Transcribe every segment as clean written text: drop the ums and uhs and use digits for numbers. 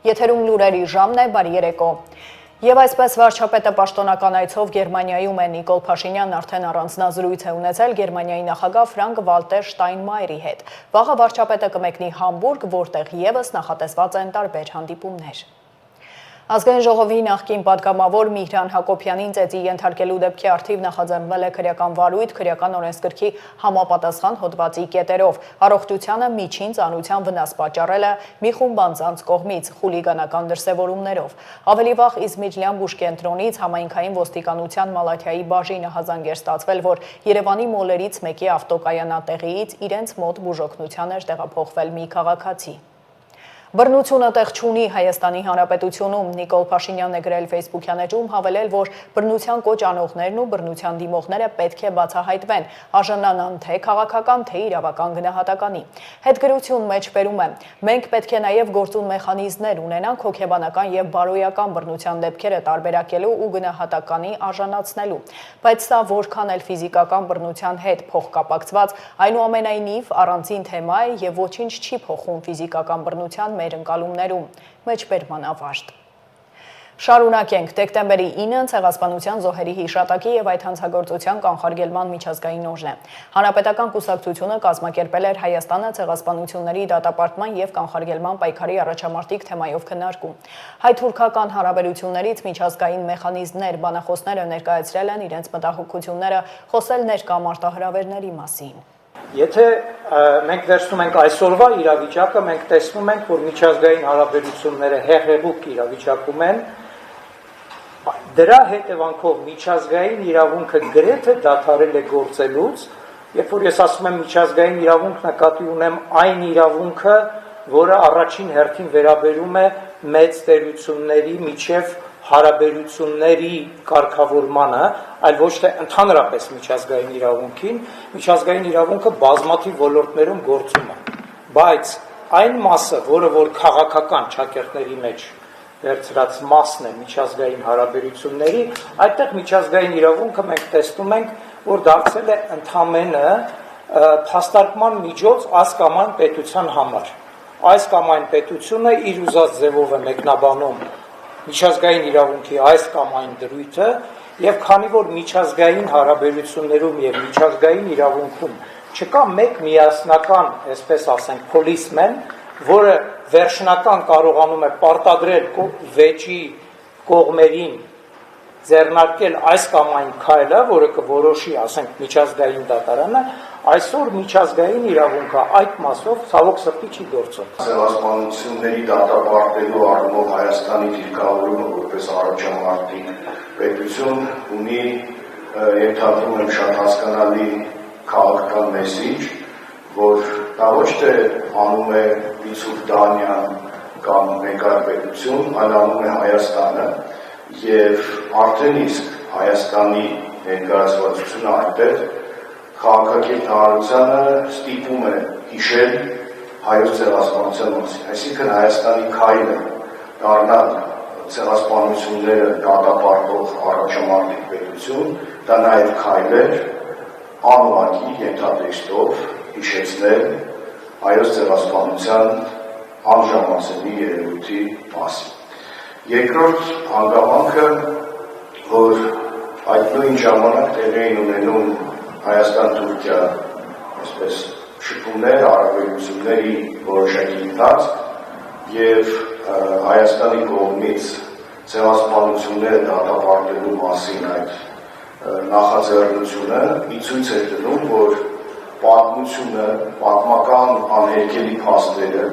Եթերում լուրերի ժամն է, բարի երեկո։ Եվ այսպես վարչապետը պաշտոնական այցով Գերմանիայում է Նիկոլ Փաշինյանն արդեն առանձնազրույց է ունեցել Գերմանիայի նախագահ Ֆրանկ Վալտեր Շտայնմայերի հետ։ Վաղը վարչապետը կմեկնի Համբուրգ, որտեղ եւս նախատեսված են տարբեր հանդիպումներ։ Ազգային ժողովի նախկին պատգամավոր Միհրան Հակոբյանին ծեծի ենթարկելու դեպքի առթիվ նախաձեռնվել է քրեական վարույթ քրեական օրենսգրքի համապատասխան հոդվածի կետերով։ Առողջությանը միջին ծանրության վնաս պատճառելը մի խումբ անձանց կողմից խուլիգանական դրսևորումներով։ Ավելի վաղ Իզմիջլյան բուժկենտրոնից համայնքային ոստիկանության Մալաթիայի բաժինը հազանգեր ստացվել, որ Երևանի մոլերից մեկի ավտոկայանատեղիից իրենց մոտ բուժօգնության էր տեղափոխվել մի քաղաքացի։ Բռնությունը տեղ չունի Հայաստանի Հանրապետությունում, Նիկոլ Փաշինյանն է գրել Facebook-յան էջում, հավելել, որ բռնության կոչ անողներն ու բռնության դիմողները պետք է բացահայտվեն, արժանանան թե քաղաքական, թե իրավական գնահատականի։ Հետգրություն մեջ բերում է. մենք պետք է նաև գործուն մեխանիզմներ ունենանք հոգեբանական եւ բարոյական բռնության դեպքերը տարբերակելու ու գնահատականի արժանացնելու։ Բայց սա որքան էլ ֆիզիկական բռնության հետ փոխկապակցված, այնուամենայնիվ առանձին թեմա է եւ ոչինչ չի փոխում ֆիզիկական բռնության մեր ընկալումներում, մեջբերման ավարտ։ Շարունակենք, դեկտեմբերի 9-ը ցեղասպանության զոհերի հիշատակի եւ այդ հանցագործության կանխարգելման միջազգային օրն է։ Հանրապետական կուսակցությունը կազմակերպել էր Հայաստանը ցեղասպանությունների դատապարտման եւ կանխարգելման պայքարի առաջամարտիկ թեմայով քննարկում։ Հայ-թուրքական հարաբերություններից միջազգային մեխանիզմներ բանախոսները ներկայացրել են իրենց մտահոգությունները, խոսել ներկա մարտահրավերների մասին։ Եթե մենք վերցնում ենք այսօրվա իրավիճակը, մենք տեսնում ենք, որ միջազգային հարաբերությունները հեղեղուկ իրավիճակում են, դրա հետևանքով միջազգային իրավունքը գրեթե դադարել է գործելուց, երբ որ ես ասում եմ միջազգային իրավունք, նկատի ունեմ այն իրավունքը, որը առաջին հերթին վերաբերում է մեծ տերությունների միջև հարաբերությունների կարգավորմանը, այլ ոչ թե ընդհանրապես միջազգային իրավունքին, միջազգային իրավունքը բազմաթիվ ոլորտներում գործում է, բայց այն մասը, որը որ քաղաքական ճակերտների մեջ վերցրած մասն է միջազգային հարաբերությունների, այդտեղ միջազգային իրավունքը մենք տեսնում ենք, որ դարձել է ընդամենը փաստարկման միջոց այս կամ այն պետության համար։ Այս կամ այն պետությունը իր ուզած ձևով է մեկնաբանում միջազգային իրավունքի այս կամ այն դրույթը, եւ քանի որ միջազգային հարաբերություններում եւ միջազգային իրավունքում չկա մեկ միասնական, այսպես ասենք, policeman, որը վերջնական կարողանում է պարտադրել վեճի կողմերին ձեռնարկել այս կամ այն քայլը, որը կորոշի, ասենք, միջազգային դատարանը, այսօր միջազգային իրավունքը այդ մասով ցավոք սրտի չի գործում։ Ցեղասպանությունների դատապարտելու առումով Հայաստանի դիրքավորումը որպես առաջամարտիկ պետություն ունի, ենթադրում եմ, շատ հասկանալի քաղաքական մեսիջ, որ դա ոչ թե անում է Լիսուկ Դանյան կամ մեկ այլ պետություն, այլ անում է Հայաստանը, եւ արդեն իսկ Հայաստանի ներկայացվածությունը այնտեղ քաղաքական հանրությանը ստիպում է հիշել հայոց ցեղասպանության մասին, այսինքն Հայաստանի քայլը դառնալ ցեղասպանությունները դատապարտող առաջամարտիկ պետություն, դա նաև քայլ էր անուղղակի ենթատեքստով հիշեցնել հայոց ցեղասպանության անժամացելի երևույթի մասին։ Երկրորդ հանգամանքը, որ այդ նույն ժամանակ տեղի էին ունենում Հայաստան-Թուրքիա, այսպես շփումներ, հարաբերությունների որոշակի ընթացք եւ Հայաստանի կողմից ցեղասպանությունները դատապարտելու մասին այդ նախաձեռնությունը ի ցույց է դնում, որ պատմությունը, պատմական անհերքելի փաստերը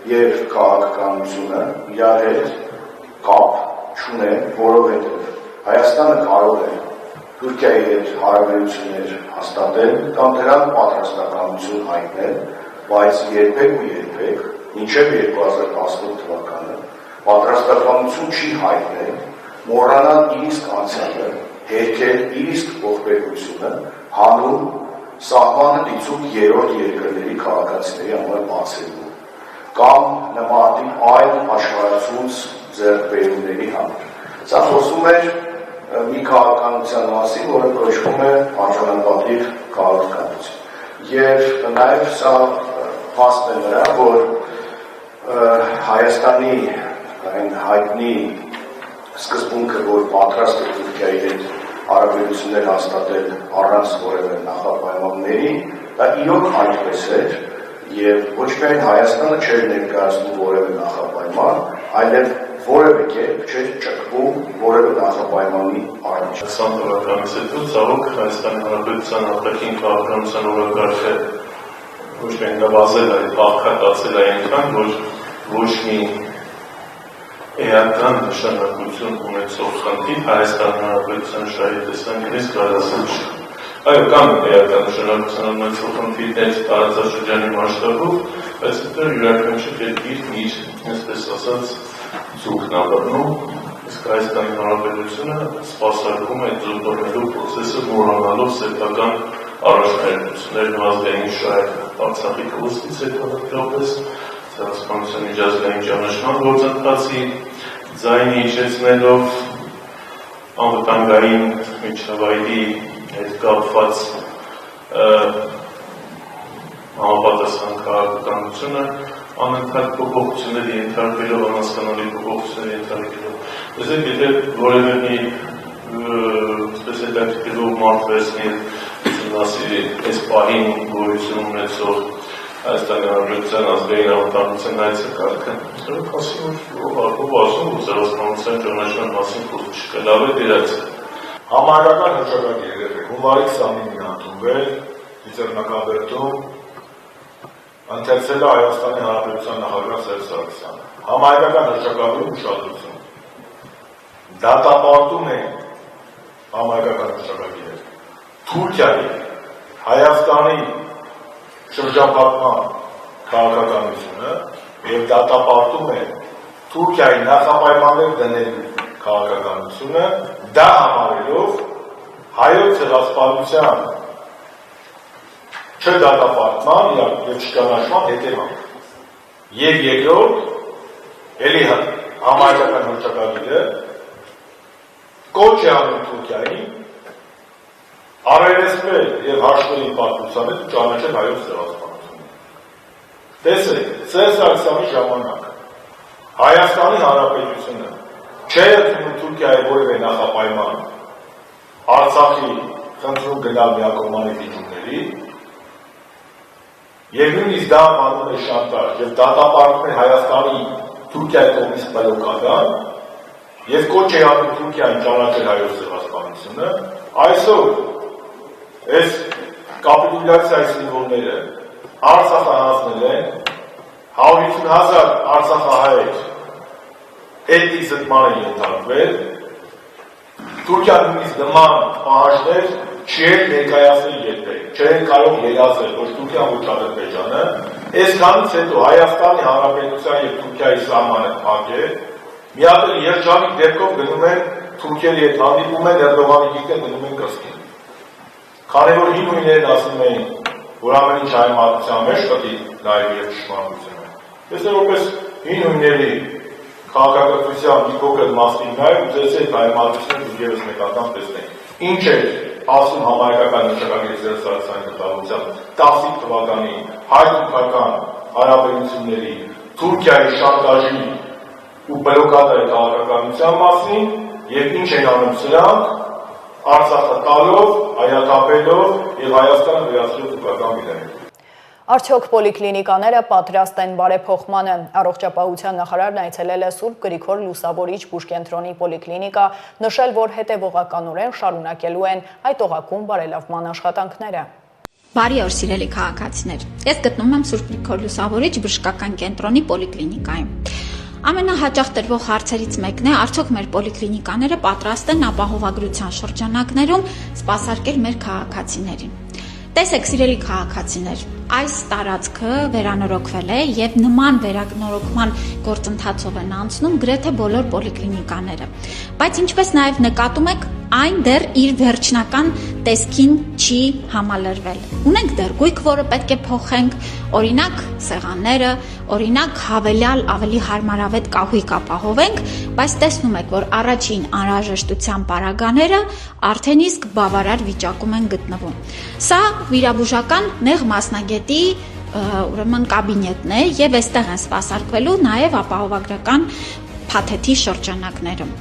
եւ քաղաքականությունը իրար հետ կապ չունեն, որովհետեւ Հայաստանը կարող է Թուրքիայի հետ հարաբերություններ հաստատել կամ դրան պատրաստականություն հայտնել, բայց երբեք ու երբեք մինչև 2018 թվականը պատրաստականություն չի հայտնել մոռանալ իր իսկ անցյալը, հերքել իր իսկ ողբերգությունը հանուն սահմանը դիցուկ երրորդ երկրների քաղաքացիների համար բացելու կամ նմանատիպ այլ աշխարհացույց ձեռքբերումների համար։ Սա խոսում է մի քաղաքականության մասին, որը կոչվում է արժանապատիվ քաղաքականություն։ Եվ նաև սա փաստ է նրա, որ Հայաստանի այն հայտնի սկզբունքը, որ պատրաստ է Թուրքիայի հետ հարաբերություններ հաստատել առանց որևէ նախապայմանների, դա իրոք այդպես էր, եւ ոչ միայն Հայաստանը չէր ներկայացնում որևէ նախապայման, այլև որևէ կերպ չէր ճկվում որևէ նախապայմանի առաջ։ 20 թվականից հետո ցավոք Հայաստանի Հանրապետության արտաքին քաղաքականության օրակարգը ոչ միայն նվազել է, բաղկացել է այնքան, որ ոչ մի էական նշանակություն ունեցող խնդիր Հայաստանի Հանրապետության շահի տեսանկյունից կարասել չի։ Այո, կան էական նշանակություն ունեցող խնդիրներ տարածաշրջանի մասշտաբով, բայց դա յուրաքանչյուր երկիր իր, այսպես ասած, ձուկն ապրնում, իսկ Հայաստանի Հանրապետությունը սպասարկում է ձուկորնելու պրոցեսը մոռանալով սեփական առաջնահերթություններն ու ազգային շահերը, Արցախի կորուստից հետո հատկապես ցեղասպանության միջազգային ճանաչման գործընթացի ձայնի իջեցնելով անվտանգային միջավայրի հետ կապված համապատասխան քաղաքականությունը անընդհատ փոփոխությունների ենթարկվելով, անհասկանալի փոփոխությունների ենթարկվելով։ Դες եթե որևէ մի այսպես հետաքրքրող մարդ վերցնի ասի այս պահին գոյություն ունեցող Հայաստանի Հանրապետության ազգային անվտանգության այցեկարգը, ասի որ ասում որ ցեղասպանության ճանաչման մասին խոսք չկա, լավ է դերած։ Համայնական հռչակագիրը հունվարի 29-ին ընդունվել Լիցեռնակաբերդում ընթերցել է Հայաստանի Հանրապետության նախագահ Սերժ Սարգսյանը։ Համայնական հռչակագրի ուշադրություն։ Դատապարտում է համայնական հռչակագիրը Թուրքիայի, Հայաստանի շրջապատման քաղաքականությունը եւ դատապարտում է Թուրքիայի նախապայմաններ դնելու քաղաքականությունը, դա համարելով հայոց ցեղասպանության չդատապարտման եւ չճանաչման հետևանք։ Եվ երկրորդ, ելի համայնական հռչակագիրը կոչ է անում Թուրքիային առերեսվել եւ հաշվի պատմության հետ ճանաչել հայոց ցեղասպանությունը։ Տեսեք, Սերժ Սարգսյանի ժամանակ Հայաստանի Հանրապետությունը չէ ընդունում Թուրքիայի որևէ նախապայման Արցախի խնդրում գնալ միակողմանի դիտումների եւ նույնիսկ դա անվում է շանտաժ եւ դատապարտում է Հայաստանի Թուրքիայի կողմից բլոկադան եւ կոչ է անում Թուրքիային ճանաչել հայոց ցեղասպանությունը, այսօր այս կապիտուլյացիայի սիմվոլները Արցախը հանձնել են 150,000 արցախահայեր էթնիկ զտմանը ենթարկվել, Թուրքիան նույնիսկ նման պահանջներ չի ներկայացնել երբեք, չեն կարող երազել ոչ Թուրքիան ոչ Ադրբեջանը, այսքանից հետո Հայաստանի Հանրապետության եւ Թուրքիայի սահմանը փակ է, մի հատ երջանիկ դեպքով գնում են Թուրքիայի հետ հանդիպում են Էրդողանի գիտեն գնում են Կրսկին։ Քանի որ հին նույններն ասում էին, որ ամեն ինչ հայմատության մեջ պետք է նայել եւ ճշմարտությունը։ Ես որպես հին նույնների քաղաքականության մի փոքր մասնիկ նայել, ուզեցի հայմատությունը դուք եւս մեկ անգամ տեսնենք։ Ինչ է ասում համայնական հռչակագրի Սերժ Սարգսյանի կտավությամբ 10 թվականի հայ-թուրքական հարաբերությունների Թուրքիայի շանտաժի ու բլոկադայի քաղաքականության մասին եւ ինչ են անում սրանք Արցախը տալով, հայաթափելով եւ Հայաստանը վերածելով թուրքական միլիարդ։ Արդյոք պոլիկլինիկաները պատրաստ են բարեփոխմանը։ Առողջապահության նախարարն այցելել է Սուրբ Գրիգոր Լուսավորիչ բուժկենտրոնի պոլիկլինիկա, նշել, որ հետևողականորեն շարունակելու են այդ օղակում բարելավման աշխատանքները։ Բարի օր, սիրելի քաղաքացիներ։ Ես գտնվում եմ Սուրբ Գրիգոր Լուսավորիչ բժշկական կենտրոնի պոլիկլինիկայում։ Ամենահաճախ տրվող հարցերից մեկն է, արդյոք մեր պոլիկլինիկաները պատրաստ են ապահովագրության շրջանակներում սպասարկել մեր քաղաքացիներին։ Տեսեք, սիրելի քաղաքացիներ, այս տարածքը վերանորոգվել է եւ նման վերանորոգման գործընթացով են անցնում գրեթե բոլոր պոլիկլինիկաները։ Բայց ինչպես նաեւ նկատում եք, այն դեռ իր վերջնական տեսքին չի համալրվել։ Ունենք դեռ գույք, որը պետք է փոխենք, օրինակ սեղանները, օրինակ հավելյալ ավելի հարմարավետ կահույք ապահովենք, բայց տեսնում եք, որ առաջին անհրաժեշտության պարագաները արդեն իսկ բավարար վիճակում են գտնվում։ Սա վիրաբուժական նեղ մասնագետի ուրեմն կաբինետն է եւ այստեղ են սպասարկվելու նաեւ ապահովագրական փաթեթի շրջանակներում։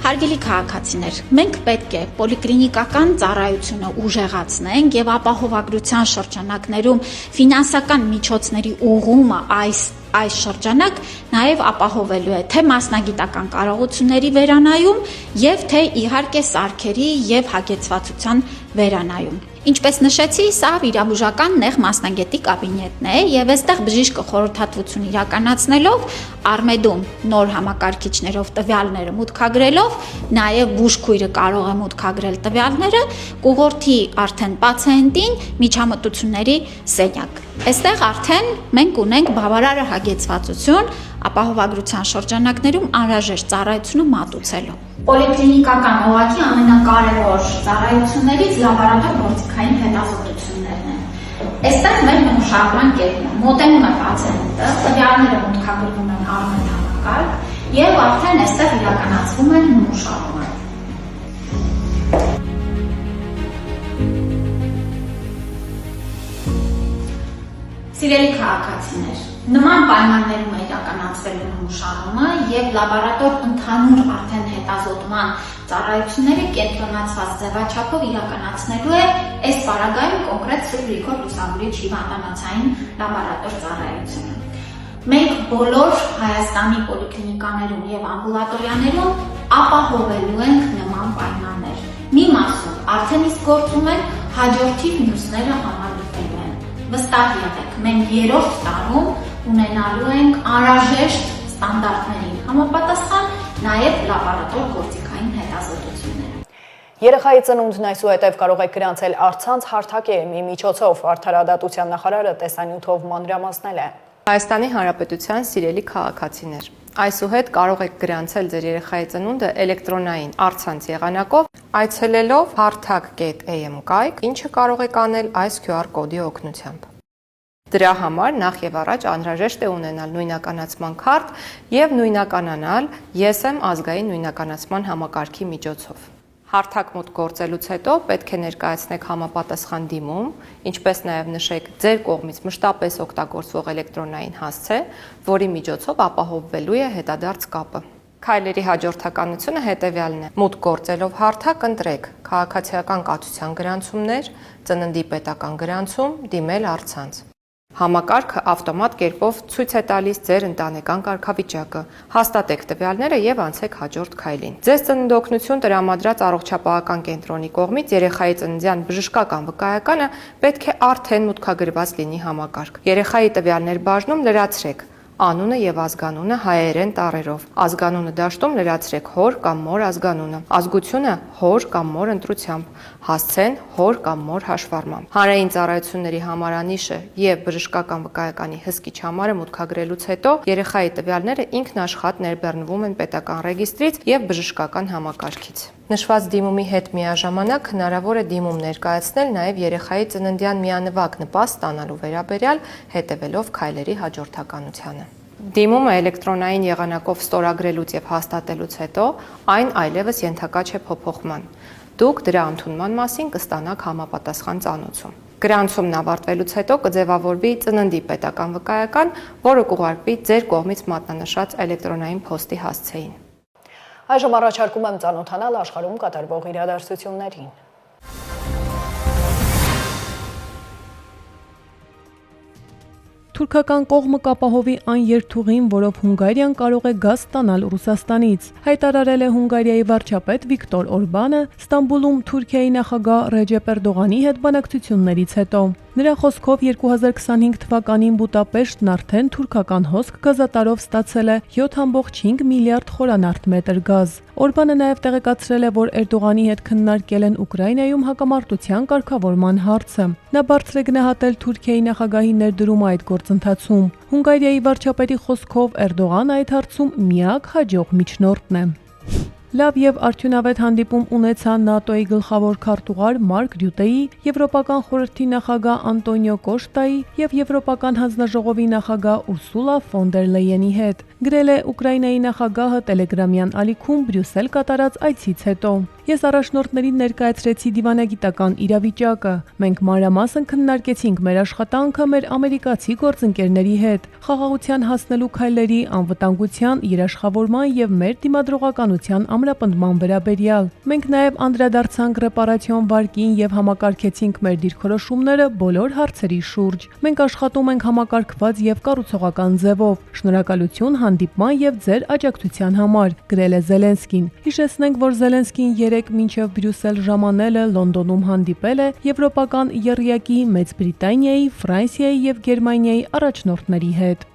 Հարգելի քաղաքացիներ, մենք պետք է պոլիկլինիկական ծառայությունը ուժեղացնենք եւ ապահովագրության շրջանակներում ֆինանսական միջոցների ուղղումը այս շրջանակ նաև ապահովելու է թե մասնագիտական կարողությունների վերանայում եւ թե իհարկե սարքերի եւ հագեցվածության վերանայում։ Ինչպես նշեցի, սա վիրաբուժական նեղ մասնագետի կաբինետն է եւ այստեղ բժիշկը խորհրդատվություն իրականացնելով Արմեդում նոր համակարգիչներով տվյալները մուտքագրելով, նաեւ բուժքույրը կարող է մուտքագրել տվյալները, կուղորդի արդեն պացիենտին միջամտությունների սենյակ։ Այստեղ արդեն մենք ունենք բավարար հագեցվածություն ապահովագրության շրջանակներում անհրաժեշտ ծառայությունը մատուցելու։ Պոլիկլինիկական օղակի ամենակարևոր ծառայություններից լաբորատոր գործիքային հետազոտություններն են։ Այստեղ մեր նմուշարման կետն է, մոտենում է պացիենտը, տվյալները մուտքագրվում են Արմեդ համակարգ եւ արդեն այստեղ իրականացվում է նմուշարումը։ Սիրելի քաղաքացիներ, նման պայմաններում է իրականացվելու նմուշարումը եւ լաբորատոր ընդհանուր արդեն հետազոտման ծառայությունները կենտրոնացված ձևաչափով իրականացնելու է այս պարագայում կոնկրետ Սուրբ Գրիգոր Լուսավորիչ հիվանդանոցային լաբորատոր ծառայությունը։ Մենք բոլոր Հայաստանի պոլիկլինիկաներում եւ ամբուլատորիաներում ապահովելու ենք նման պայմաններ։ Մի մասում արդեն իսկ գործում են, հաջորդիվ մյուսները համալրվելու են։ Վստահ եղեք, մենք երրորդ տարում ունենալու ենք անհրաժեշտ ստանդարտներին համապատասխան նաև լաբորատոր գործիքային հետազոտությունները։ Երեխայի ծնունդն այսուհետև կարող է գրանցել առցանց հարթակի միջոցով, արդարադատության նախարարը տեսանյութով մանրամասնել է։ Հայաստանի Հանրապետության սիրելի քաղաքացիներ, այսուհետ կարող եք գրանցել ձեր երեխայի ծնունդը էլեկտրոնային առցանց եղանակով, այցելելով harthak.am կայք, ինչը կարող եք անել այս QR կոդի օգնությամբ։ Դրա համար նախ եւ առաջ անհրաժեշտ է ունենալ նույնականացման քարտ եւ նույնականանալ ԵՍՄ ազգային նույնականացման համակարգի միջոցով։ Հարթակ մուտք գործելուց հետո պետք է ներկայացնեք համապատասխան դիմում, ինչպես նաև նշեք ձեր կողմից մշտապես օգտագործվող էլեկտրոնային հասցե, որի միջոցով ապահովվելու է հետադարձ կապը։ Քայլերի հաջորդականությունը հետևյալն է. մուտք գործելով հարթակ ընտրեք քաղաքացիական կացության գրանցումներ, ծննդի պետական գրանցում, դիմել առցանց։ Համակարգը ավտոմատ կերպով ցույց է տալիս ձեր ընտանեկան կարգավիճակը, հաստատեք տվյալները եւ անցեք հաջորդ քայլին։ Ձեզ ծննդօգնություն տրամադրած առողջապահական կենտրոնի կողմից երեխայի ծննդյան բժշկական վկայականը պետք է արդեն մուտքագրված լինի համակարգ։ Երեխայի տվյալներ բաժնում լրացրեք անունը եւ ազգանունը հայերեն տառերով։ Ազգանունը դաշտում լրացրեք հոր կամ մոր ազգանունը։ Ազգությունը հոր կամ մոր ընտրությամբ։ Հասցեն հոր կամ մոր հաշվառմամբ։ Հանրային ծառայությունների համարանիշը եւ բժշկական վկայականի հսկիչ համարը մուտքագրելուց հետո երեխայի տվյալները ինքնաշխատ ներբեռնվում են պետական ռեգիստրից եւ բժշկական համակարգից։ Նշված դիմումի հետ միաժամանակ հնարավոր է դիմում ներկայացնել նաև երեխայի ծննդյան միանվագ նպաստ ստանալու վերաբերյալ հետևելով քայլերի հաջորդականությանը։ Դիմումը էլեկտրոնային եղանակով ստորագրելուց եւ հաստատելուց հետո այն այլևս ենթակա չէ փոփոխման։ Դուք դրա ընդունման մասին կստանաք համապատասխան ծանուցում։ Գրանցումն ավարտվելուց հետո կձևավորվի ծննդի պետական վկայական, որը կուղարկվի ձեր կողմից մատնանշած էլեկտրոնային փոստի հասցեին։ Այժմ առաջարկում եմ ծանոթանալ աշխարհում կատարվող իրադարձություններին։ Թուրքական կողմը կապահովի այն երթուղին, որով Հունգարիան կարող է գազ ստանալ Ռուսաստանից, հայտարարել է Հունգարիայի վարչապետ Վիկտոր Օրբանը Ստամբուլում Թուրքիայի նախագահ Ռեջեփ Էրդողանի հետ բանակցություններից հետո։ Նրա խոսքով 2025 թվականին Բուդապեշտն արդեն թուրքական հոսք գազատարով ստացել է 7.5 միլիարդ խորանարդ մետր գազ։ Օրբանը նաև տեղեկացրել է, որ Էրդողանի հետ քննարկել են Ուկրաինայում հակամարտության կարգավորման հարցը։ Նա բարձր է գնահատել Թուրքիայի նախագահի ներդրումը այդ գործընթացում։ Հունգարիայի վարչապետի խոսքով Էրդողանը այդ հարցում միակ հաջող միջնորդն է։ Լավ եւ արդյունավետ հանդիպում ունեցա ՆԱՏՕ-ի գլխավոր քարտուղար Մարկ Ռյուտեի, Եվրոպական խորհրդի նախագահ Անտոնիո Կոշտայի եւ Եվրոպական հանձնաժողովի նախագահ Ուրսուլա ֆոն դեր Լեյենի հետ, գրել է Ուկրաինայի նախագահը Տելեգրամյան ալիքում Բրյուսել կատարած այցից հետո։ Ես առաջնորդներին ներկայացրեցի դիվանագիտական իրավիճակը։ Մենք մանրամասն քննարկեցինք մեր աշխատանքը մեր ամերիկացի գործընկերների հետ, խաղաղության հասնելու քայլերի, անվտանգության, երաշխավորման եւ մեր դիմադրողականության ամրապնդման վերաբերյալ։ Մենք նաեւ անդրադարձանք ռեպարացիոն վարկին եւ համակարգեցինք մեր դիրքորոշումները բոլոր հարցերի շուրջ։ Մենք աշխատում ենք համակարգված եւ կառուցողական ձևով։ Շնորհակալություն հանդիպման եւ ձեր աջակցության համար, գրել է Զելենսկին։ Հիշեցնենք, որ Զելենսկին մինչև Բրյուսել ժամանելը Լոնդոնում հանդիպել է Եվրոպական եռյակի Մեծ Բրիտանիայի, Ֆրանսիայի եւ Գերմանիայի առաջնորդների հետ։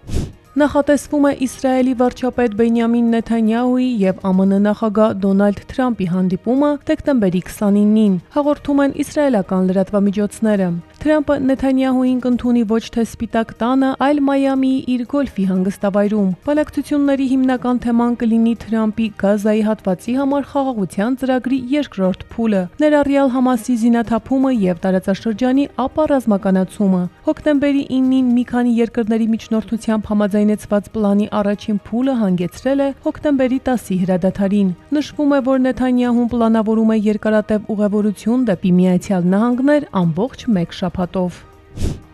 Նախատեսվում է Իսրայելի վարչապետ Բենյամին Նեթանյահուի եւ ԱՄՆ նախագահ Դոնալդ Թրամփի հանդիպումը դեկտեմբերի 29-ին, հաղորդում են իսրայելական լրատվամիջոցները։ Թրամփը Նեթանյահուին կընդունի ոչ թե Սպիտակ տանը, այլ Մայամիի իր գոլֆի հանգստավայրում։ Բանակցությունների հիմնական թեման կլինի Թրամփի Գազայի հատվածի համար խաղաղության ծրագրի երկրորդ փուլը, ներառյալ Համասի զինաթափումը եւ տարածաշրջանի ապառազմականացումը։ Հոկտեմբերի 9-ին մի քանի երկրների միջնորդությամբ համաձայնեցված պլանի առաջին փուլը հանգեցրել է հոկտեմբերի 10-ի հրադադարին։ Նշվում է, որ Նեթանյահուն պլանավորում է երկարատև ուղևորություն դեպի Միացյալ Նահանգներ ամբողջ մեկ շաբաթով։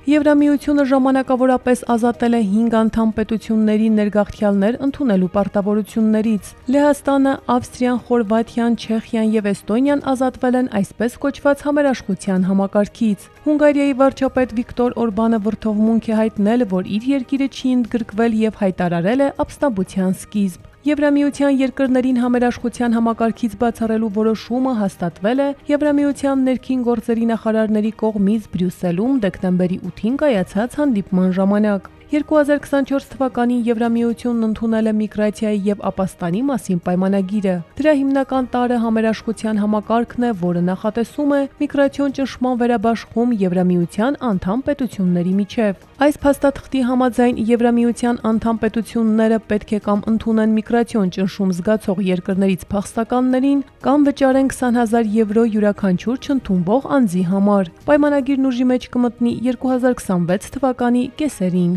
Եվրամիությունը ժամանակավորապես ազատել է 5 անդամ պետությունների ներգաղթյալներ ընդունելու պարտավորություններից։ Լեհաստանը, Ավստրիան, Խորվաթիան, Չեխիան եւ Էստոնիան ազատվել են այսպես կոչված համերաշխության համակարգից։ Հունգարիայի վարչապետ Վիկտոր Օրբանը վրդովմունք է հայտնել, որ իր երկիրը չի ընդգրկվել եւ հայտարարել է ապստամբության սկիզբ։ Եվրամիության երկրներին համերաշխության համակարգից բացառելու որոշումը հաստատվել է Եվրամիության ներքին գործերի նախարարների կողմից Բրյուսելում դեկտեմբերի 8-ին կայացած հանդիպման ժամանակ։ 2024 թվականին Եվրամիությունն ընդունել է միգրացիայի եւ ապաստանի մասին պայմանագիրը։ Դրա հիմնական տարրը համերաշխության համակարգն է, որը նախատեսում է միգրացիոն ճնշման վերաբաշխում Եվրամիության անդամ պետությունների միջև։ Այս փաստաթղթի համաձայն Եվրամիության անդամ պետությունները պետք է կամ ընդունեն միգրացիոն ճնշում զգացող երկրներից փախստականներին, կամ վճարեն 20,000 եվրո յուրաքանչյուր չընդունվող անձի համար։ Պայմանագիրն ուժի մեջ կմտնի 2026 թվականի կեսերին։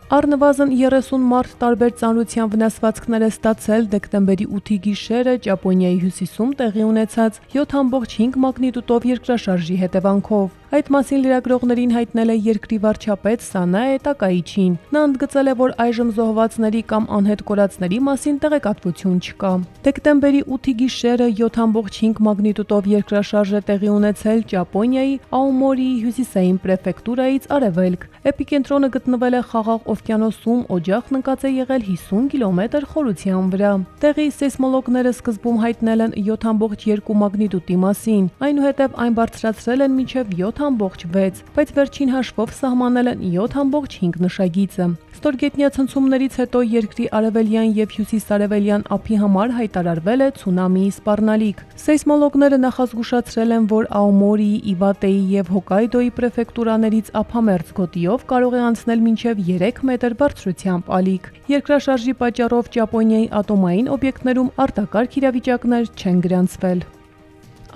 Առնվազն 30 մարդ տարբեր ծանրության վնասվածքներ է ստացել դեկտեմբերի 8-ի գիշերը Ճապոնիայի հյուսիսում տեղի ունեցած 7.5 մագնիտուդով երկրաշարժի հետևանքով։ Այդ մասին լրագրողներին հայտնել է երկրի վարչապետ Սանաե Տակայիչին։ Նա ընդգծել է, որ այժմ զոհվածների կամ անհետ կորածների մասին տեղեկատվություն չկա։ Դեկտեմբերի 8-ի գիշերը 7.5 մագնիտուդով երկրաշարժ է տեղի ունեցել Ճապոնիայի Աոմորիի հյուսիսային պրեֆեկտուրայից արևելք։ Էպիկենտրոնը գտնվել է Խաղաղ օվկիանոսում, օջախն ընկած է եղել 50 կիլոմետր խորության վրա։ Տեղի սեյսմոլոգները սկզբում հայտնել են 7.2 մագնիտուդի մասին, այնուհետև այն բարձրացրել են մինչև 7.6, բայց վերջին հաշվով սահմանել են 7.5 նշագիծը։ Ստորգետնյա ցնցումներից հետո երկրի արևելյան եւ հյուսիս-արևելյան ափի համար հայտարարվել է ցունամիի սպառնալիք։ Սեյսմոլոգները նախազգուշացրել են, որ Աոմորիի, Իվատեի եւ Հոկայդոյի պրեֆեկտուրաներից ափամերձ գոտիով կարող է անցնել մինչև 3 մետր բարձրությամբ ալիք։ Երկրաշարժի պատճառով Ճապոնիայի ատոմային օբյեկտներում արտակարգ իրավիճակներ չեն գրանցվել։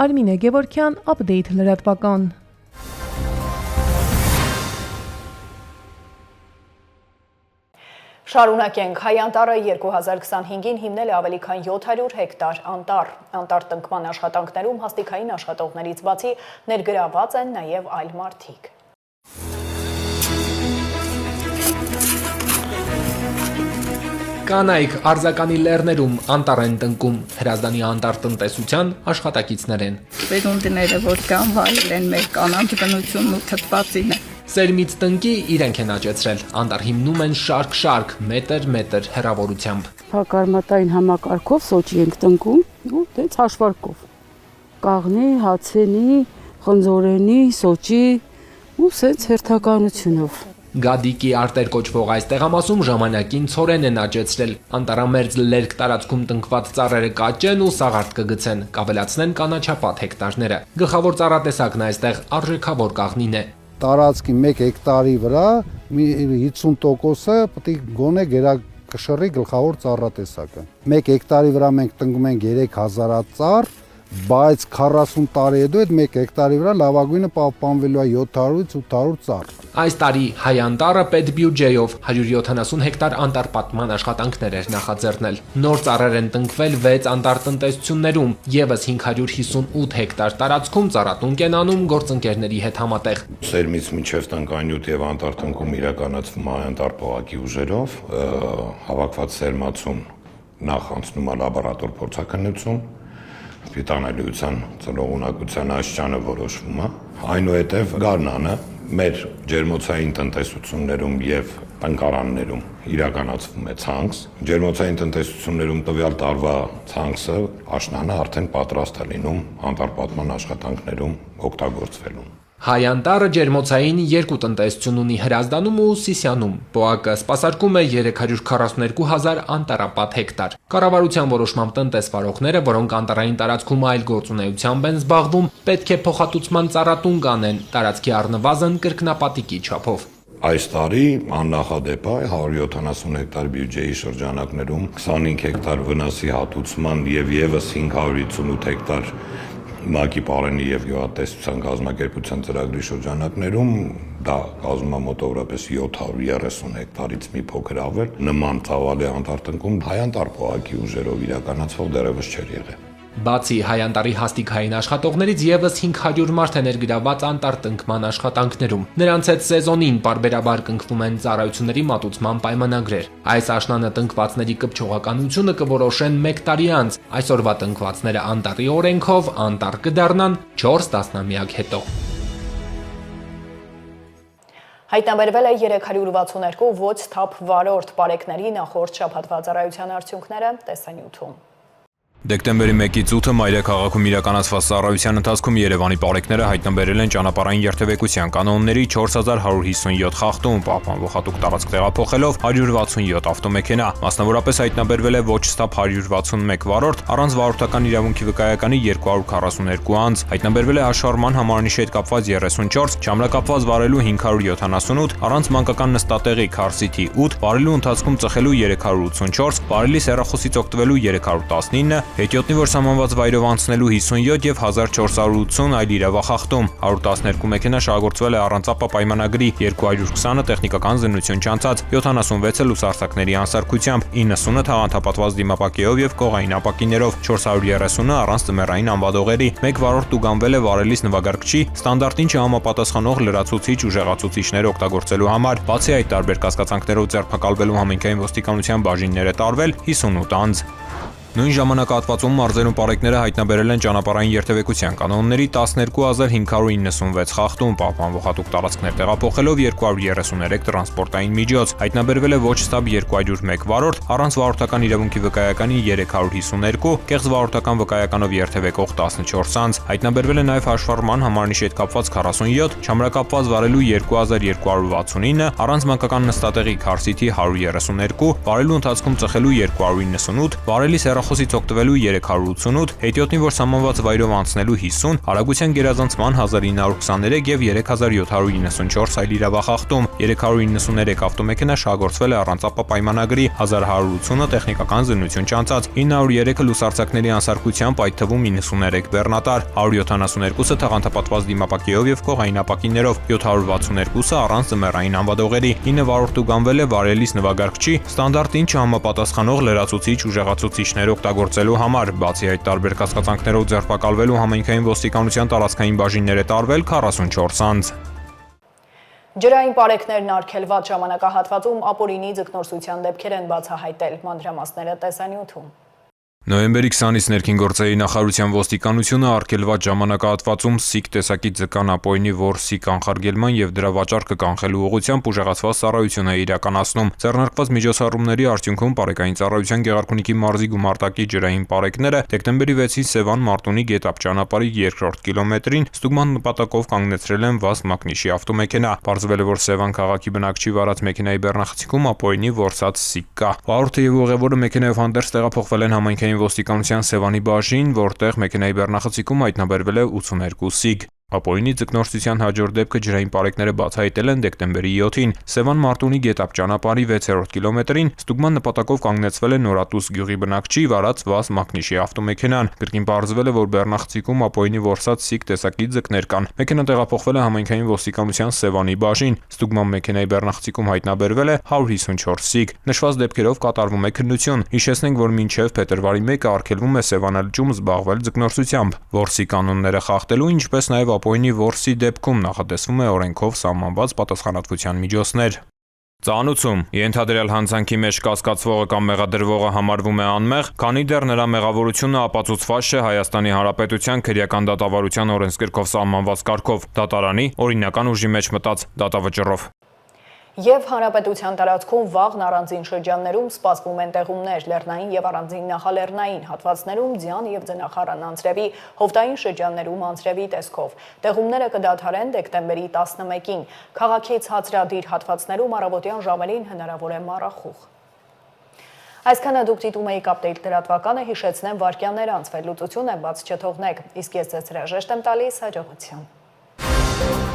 Արմինե Գևորգյան, Update լրատվական։ Շարունակենք, Հայ անտառը 2025-ին հիմնել է ավելի քան 700 հեկտար անտառ։ Անտառ տնկման աշխատանքներում հաստիքային աշխատողներից բացի ներգրաված են նաև այլ մարդիկ։ Կանայք արձականի լեռներում անտառ են տնկում, Հրազդանի անտառ տնտեսության աշխատակիցներ են։ Սերունդները, որ կան վայել են մեր կանանց բնությունն ու թթվածինը։ Սերմից տնկի իրենք են աճեցրել, անտառ հիմնում են շարք-շարք, մետր հեռավորությամբ։ Հակարմատային համակարգով սոճի ենք տնկում, ու դենց հաշվարկով։ Կաղնի, հացենի, խնձորենի, սոճի ու սենց հերթականությունով։ Գադիկի արտեր կոչվող այս տեղամասում ժամանակին ցորեն են աճեցրել, անտառամերձ լերկ տարածքում տնկված ծառերը կաճեն ու սաղարթ կգցեն, կավելացնեն կանաչապատ հեկտարները։ Գլխավոր ծառատեսակն այստեղ արժեքավոր կաղնին է։ Տարածքի 1 հեկտարի վրա 50%-ը պետք է գոնե կշռի գլխավոր ծառատեսակը։ 1 հեկտարի վրա մենք տնկում ենք 3000 ծառ, բայց 40 տարի հետո այդ 1 հեկտարի վրա լավագույնը պահպանվելու է 700-ից 800 ծառ։ Այս տարի հայ անտառը պետբյուջեով 170 հեկտար անտառպատման աշխատանքներ էր նախաձեռնել։ Նոր ծառեր են տնկվել 6 անտառտնտեսություններում, եւս 558 հեկտար տարածքում ծառատունկ են անում գործընկերների հետ համատեղ։ Սերմից մինչև տնկանյութ եւ անտառտնկում իրականացվում է անտառ փողակի ուժերով, հավաքված սերմացում նախ անցնում է լաբորատոր փորձաքննություն, Պիտանելիության ծնողունակության աստիճանը որոշվում է, այնուհետև գարնանը մեր ջերմոցային տնտեսություններում եւ տնկարաններում իրականացվում է ցանց, ջերմոցային տնտեսություններում տվյալ տարվա ցանցը աշնանը արդեն պատրաստ է լինում անտառպատման աշխատանքներում օգտագործվելու։ Հայ անտառը ջերմոցային 2 տնտեսություն ունի Հրազդանում ու Սիսիանում։ ՊՕԱԿ-ը սպասարկում է 342,000 անտառապատ հեկտար։ Կառավարության որոշմամբ տնտեսվարողները, որոնք անտառային տարածքում այլ գործունեությամբ են զբաղվում, պետք է փոխհատուցման ծառատունկ անեն տարածքի առնվազն կրկնապատիկի չափով։ Այս տարի աննախադեպ է 170 հեկտար բյուջեի շրջանակներում 25 հեկտար վնասի հատուցման եւ եւս 558 հեկտար ՄԱԿ-ի պարենի եւ գյուղատնտեսության կազմակերպության ծրագրի շրջանակներում դա կազմում է մոտավորապես 730 հեկտարից մի փոքր ավել, նման ծավալի անտառտնկում հայ անտառ փողակի ուժերով իրականացվող դեռևս չէր եղել։ Բացի հայ անտառի հաստիկային աշխատողներից եւս 500 մարդ է ներգրավված անտառտնկման աշխատանքներում։ Նրանց հետ սեզոնին պարբերաբար կնքվում են ծառայությունների մատուցման պայմանագրեր։ Այս աշնանը տնկվածների կպչողականությունը կորոշեն 1 տարի անց։ Այսօրվա տնկվածները անտառի օրենքով անտառ կդառնան 4 տասնամյակ հետո։ Հայտնաբերվել է 362 ոչ թափ վարորդ բարեկների նախորդ շաբաթվա ծառայության արդյունքները տեսանյութում։ Դեկտեմբերի 1-ից 8-ը մայրաքաղաքում իրականացված ծառայության ընթացքում Երևանի պարեկները հայտնաբերել են ճանապարհային երթևեկության կանոնների 4157 խախտում, պահպանվող հատուկ տարածք տեղափոխելով 167 ավտոմեքենա, մասնավորապես հայտնաբերվել է ոչ ստապ 161 վարորդ, առանց վարորդական իրավունքի վկայականի 242 անձ, հայտնաբերվել է հաշվառման համարանիշի հետ կապված 34, չամրակապված վարելու 578, առանց մանկական նստատեղի քարսիթի 8, վարելու ընթացքում ծխելու 384, վարելիս հեռախոսից օգտվելու 319, հետիոտնի, որ սահմանված վայրով անցնելու 57 եւ 1480 այլ իրավախախտում, 112 մեքենա շահագործվել է առանց ապա պայմանագրի, 220-ը տեխնիկական զննություն չանցած, 76-ը լուսարձակների անսարքությամբ, 90-ը թաղանթապատված դիմապակեով եւ կողային ապակիներով, 430-ը առանց ծմերային անվադողերի, 1 վարորդ տուգանվել է վարելիս նվագարկչի, ստանդարտին չհամապատասխանող լրացուցիչ ուժեղացուցիչներ օգտագործելու համար, բացի այդ տարբեր կասկածանքներով ձերբակալվելու համայնքային ոստիկանության բաժիններ է տարվել 58 անձ։ Նույն ժամանակահատվածում մարզերում պարեկները հայտնաբերել են ճանապարհային երթևեկության կանոնների 12596 խախտում, պահպանվող հատուկ տարածքներ տեղափոխելով 233 տրանսպորտային միջոց, հայտնաբերվել է ոչ ստապ 201 վարորդ, առանց վարորդական իրավունքի վկայականի 352, կեղծ վարորդական վկայականով երթևեկող 14 անձ, հայտնաբերվել է նաև հաշվառման համարանիշի հետ կապված 47, չամրակապված վարելու 2269, առանց մանկական նստատեղի քարսիթի 132, վարելու ընթացքում ծխելու 298, վարելիս հեռախոսից օգտվելու 388, հետիոտնի, որ սահմանված վայրով անցնելու 50, արագության գերազանցման 1923 եւ 3794 այլ իրավախախտում, 393 ավտոմեքենա շահագործվել է առանց ապա պայմանագրի, 1180-ը տեխնիկական զննություն չանցած, 903-ը լուսարձակների անսարքությամբ, այդ թվում 93 բեռնատար, 172-ը թաղանթապատված դիմապակեով եւ կողային ապակիներով, 762-ը առանց ծմերային անվադողերի, 9 վարորդ տուգանվել է վարելիս նվագարկչի, ստանդարտին չհամապատասխանող լրացուցիչ ուժեղացուցիչներ օգտագործելու համար, բացի այդ տարբեր կասկածանքներով ձերբակալվելու համայնքային ոստիկանության տարածքային բաժիններ է տարվել 44 անձ։ Ջրային պարեկներն արգելված ժամանակահատվածում ապօրինի ձկնորսության դեպքեր են բացահայտել, մանրամասները տեսանյութում։ Նոյեմբերի 20-ից ներքին գործերի նախարարության ոստիկանությունը արգելված ժամանակահատվածում սիկ տեսակի ձկան ապօրինի որսի կանխարգելման եւ դրա վաճառքը կանխելու ուղղությամբ ուժեղացված ծառայություն է իրականացնում։ Ձեռնարկված միջոցառումների արդյունքում Պարեկային ծառայության Գեղարքունիքի մարզի գումարտակի ջրային պարեկները դեկտեմբերի 6-ից Սևան Մարտունի գետապ ճանապարհի 2-րդ կիլոմետրին ստուգման նպատակով կանգնեցրել են վազ մակնիշի ավտոմեքենա։ Պարզվել է, որ Սևան քաղաքի բնակչի վարած մեքենայի բեռնախցիկում ապօրինի որսած սիկ կա։ Վարորդը եւ ուղևորը մեքենայով հանդերձ տեղափոխվել են համայնքային ոստիկանության Սևանի բաժին, որտեղ մեքենայի բեռնախցիկում հայտնաբերվել է 82 սիկ։ Ապօրինի ձկնորսության հաջորդ դեպքը ջրային պարեկները բացահայտել են դեկտեմբերի 7-ին Սևան Մարտունի գետապ ճանապարհի 6-րդ կիլոմետրին ստուգման նպատակով կանգնեցվել է Նորատուս գյուղի բնակչի վարած Վազ Մակնիշի ավտոմեքենան։ Կրկին պարզվել է, որ Բեռնախցիկում ապօրինի որսած սիկ տեսակի ձկներ կան։ Մեքենան տեղափոխվել է համայնքային ոստիկանության Սևանի բաժին։ Ստուգման մեքենայի Բեռնախցիկում հայտնաբերվել է 154 սիկ։ Նշված դեպքերով կատարվում է քննություն։ Հիշեցնենք, որ մինչև փետրվարի 1-ը արգելվում է Սևանալճում զբաղվել ձկնորսությամբ։ Որսի կանոնները խախտելու, ինչպես նաև ապօրինի որսի դեպքում նախատեսվում է օրենքով սահմանված պատասխանատվության միջոցներ։ Ծանուցում ենթադրյալ հանցանքի մեջ կասկածվողը կամ մեղադրվողը համարվում է անմեղ, քանի դեռ նրա մեղավորությունը ապացուցված չէ Հայաստանի Հանրապետության քրեական դատավարության օրենսգրքով սահմանված կարգով, դատարանի օրինական ուժի մեջ մտած դատավճռով։ Եվ հանրապետության տարածքում վաղն առանձին շրջաններում սպասվում են տեղումներ լեռնային եւ առանձին նախալեռնային հատվածներում ձյան եւ ձնախառն անձրևի, հովտային շրջաններում անձրևի տեսքով։ Տեղումները կդադարեն դեկտեմբերի 11-ին։ Քաղաքի ցածրադիր հատվածներում առավոտյան ժամերին հնարավոր է մառախուղ։ Այսքանը դուք դիտում եք Update լրատվականը, հիշեցնեմ վայրկյաններ անց վերլուծություն է բաց չթողնեք, իսկ ես ձեզ հրաժեշտ եմ տալիս հաջողություն։